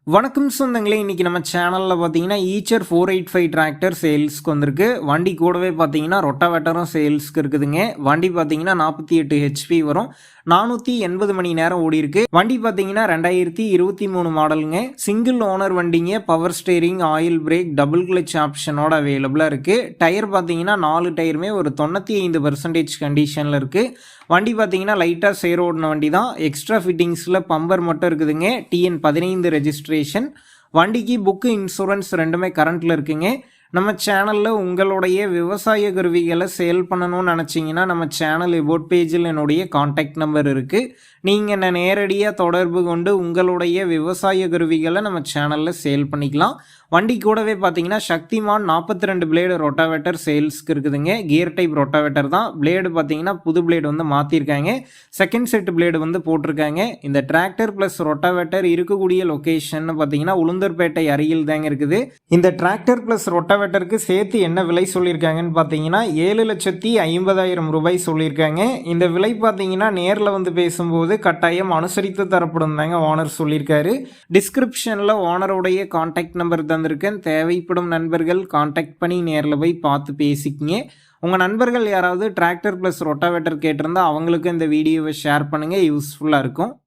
வணக்கம் சொந்தங்களே, இன்றைக்கி நம்ம சேனலில் பார்த்தீங்கன்னா ஈச்சர் 485 டிராக்டர் சேல்ஸ்க்கு வந்திருக்கு. வண்டி கூடவே பார்த்தீங்கன்னா ரொட்டாவேட்டரும் சேல்ஸ்க்கு இருக்குதுங்க. வண்டி பார்த்தீங்கன்னா 48 ஹெச்பி வரும், 480 மணி நேரம் ஓடி இருக்கு. வண்டி பார்த்தீங்கன்னா 2023 மாடலுங்க. சிங்கிள் ஓனர் வண்டிங்க. Power steering, oil brake, double clutch ஆப்ஷனோட அவைலபிளாக இருக்குது. டயர் பார்த்தீங்கன்னா 4 டயருமே ஒரு 95% கண்டிஷனில் இருக்குது. வண்டி பார்த்தீங்கன்னா லைட்டாக சேர் ஓடின வண்டி தான். எக்ஸ்ட்ரா ஃபிட்டிங்ஸில் பம்பர் மட்டும் இருக்குதுங்க. TN 15 registration. வண்டிக்கு புக்கு, இன்சூரன்ஸ் ரெண்டுமே கரண்ட்டில் இருக்குங்க. நம்ம சேனலில் உங்களுடைய விவசாய கருவிகளை சேல் பண்ணணும்னு நினச்சிங்கன்னா நம்ம சேனல் எபோட் பேஜில் என்னுடைய காண்டாக்ட் நம்பர் இருக்குது. நீங்கள் என்ன நேரடியாக தொடர்பு கொண்டு உங்களுடைய விவசாய கருவிகளை நம்ம சேனலில் சேல் பண்ணிக்கலாம். வண்டி கூடவே பார்த்தீங்கன்னா சக்திமான் 42 பிளேடு ரொட்டாவேட்டர் சேல்ஸ்க்கு இருக்குதுங்க. கியர் டைப் ரொட்டாவேட்டர் தான். பிளேடு பார்த்தீங்கன்னா புது பிளேடு வந்து மாற்றிருக்காங்க. செகண்ட் செட் பிளேடு வந்து போட்டிருக்காங்க. இந்த டிராக்டர் ப்ளஸ் ரொட்டாவேட்டர் இருக்கக்கூடிய லொக்கேஷன் பார்த்தீங்கன்னா உளுந்தூர்பேட்டை அருகில் தாங்க இருக்குது. இந்த டிராக்டர் ப்ளஸ் ரொட்டாவேட்டருக்கு சேர்த்து என்ன விலை சொல்லியிருக்காங்கன்னு பார்த்தீங்கன்னா 7,50,000 ரூபாய் சொல்லியிருக்காங்க. இந்த விலை பார்த்தீங்கன்னா நேரில் வந்து பேசும்போது கட்டாயம் அனுசரித்து தரப்படும் தாங்க ஓனர் சொல்லியிருக்காரு. டிஸ்கிரிப்ஷனில் ஓனருடைய கான்டாக்ட் நம்பர் தந்திருக்கேன். தேவைப்படும் நண்பர்கள் கான்டாக்ட் பண்ணி நேரில் போய் பார்த்து பேசிக்கிங்க. உங்கள் நண்பர்கள் யாராவது டிராக்டர் ப்ளஸ் ரொட்டாவேட்டர் கேட்டிருந்தா அவங்களுக்கு இந்த வீடியோவை ஷேர் பண்ணுங்கள், யூஸ்ஃபுல்லாக இருக்கும்.